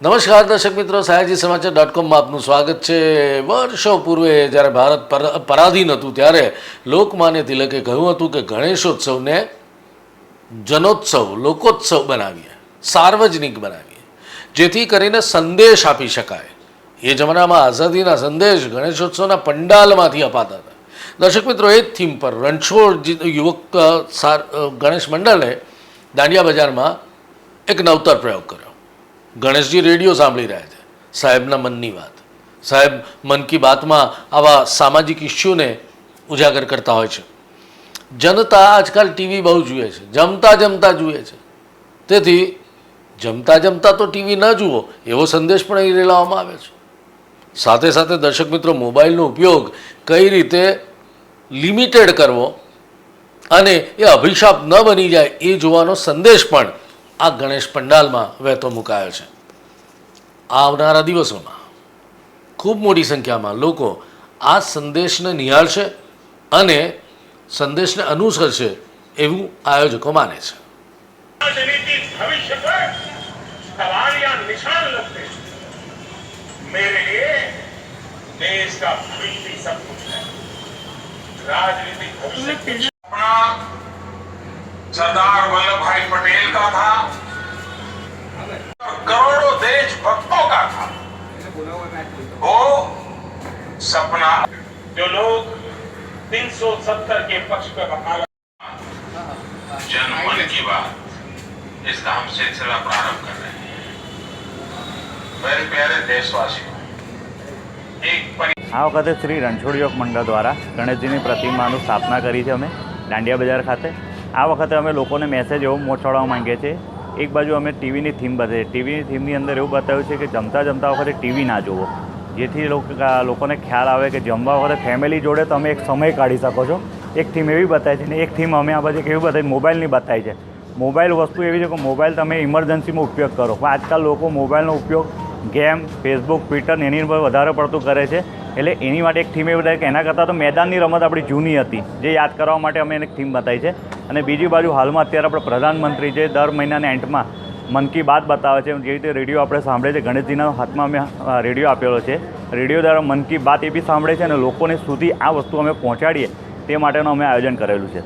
નમસ્કાર દર્શક મિત્રો, સયાજી સમાચાર.com આપનું સ્વાગત છે। વર્ષો પૂર્વે જ્યારે ભારત પરાધીન હતું ત્યારે લોકમાન્ય તિલકે કહ્યું હતું કે ગણેશોત્સવને જનોત્સવ, લોકોત્સવ બનાવીએ, સાર્વજનિક બનાવીએ, જેથી કરીને સંદેશ આપી શકાય। એ જમાનામાં આઝાદીના સંદેશ ગણેશોત્સવના પંડાલમાંથી અપાતા હતા। દર્શક મિત્રો, એ જ થીમ પર રણછોડ યુવક ગણેશ મંડળે દાંડિયા બજારમાં એક નવતર પ્રયોગ કર્યો। ગણેશજી રેડિયો સાંભળી રહ્યા છે, સાહેબના મનની વાત। સાહેબ મન કી બાતમાં આવા સામાજિક ઇસ્યુને ઉજાગર કરતા હોય છે। જનતા આજકાલ ટીવી બહુ જુએ છે, જમતા જમતા જુએ છે, તેથી જમતા જમતા તો ટીવી ન જુઓ એવો સંદેશ પણ અહીં રેલાવવામાં આવે છે। સાથે સાથે દર્શક મિત્રો, મોબાઈલનો ઉપયોગ કઈ રીતે લિમિટેડ કરવો અને એ અભિશાપ ન બની જાય એ જોવાનો સંદેશ પણ આ ગણેશ પંડાલમાં વહેતો મુકાયો છે। આવનારા દિવસોમાં ખૂબ મોટી સંખ્યામાં લોકો આ સંદેશને નિહાળશે અને સંદેશને અનુસરશે એવું આયોજકો માને છે। सरदार वल्लभभाई पटेल का था, करोड़ों देशभक्तों का था। वो सपना जो लोग 370 के पक्ष पे वकालत, जन मन की बात, इसका हम सिलसिला प्रारंभ कर रहे हैं। मेरे प्यारे देशवासियों, આ વખતે શ્રી રણછોડ યુવક મંડળ દ્વારા ગણેશજીની પ્રતિમાનું સ્થાપના કરી છે અમે દાંડિયા બજાર ખાતે। આ વખતે અમે લોકોને મેસેજ એવો પહોંચાડવા માંગીએ છીએ। એક બાજુ અમે ટીવીની થીમ બતાવીએ, ટીવીની થીમની અંદર એવું બતાવ્યું છે કે જમતા વખતે ટીવી ના જુઓ, જેથી લોકોને ખ્યાલ આવે કે જમવા વખતે ફેમિલી જોડે તમે એક સમય કાઢી શકો છો। એક થીમ એવી બતાવી છે ને એક થીમ અમે આ બાજુ એવી બતાવી મોબાઈલની બતાવી છે। મોબાઈલ વસ્તુ એવી છે કે મોબાઈલ તમે ઇમરજન્સીમાં ઉપયોગ કરો, પણ આજકાલ લોકો મોબાઈલનો ઉપયોગ ગેમ, ફેસબુક, ટ્વિટર એની પર વધારે પડતું કરે છે। એટલે એની માટે એક થીમ એ બતાવી કે એના કરતાં તો મેદાનની રમત આપણી જૂની હતી, જે યાદ કરવા માટે અમે એને એક થીમ બતાવી છે। અને બીજી બાજુ હાલમાં અત્યારે આપણે પ્રધાનમંત્રી જે દર મહિનાના એન્ડમાં મન કી બાત બતાવે છે, જે રીતે રેડિયો આપણે સાંભળીએ છીએ, ગણેશજીના હાથમાં અમે રેડિયો આપેલો છે, રેડિયો દ્વારા મન કી બાત એ બી સાંભળે છે અને લોકોને સુધી આ વસ્તુ અમે પહોંચાડીએ તે માટેનું અમે આયોજન કરેલું છે।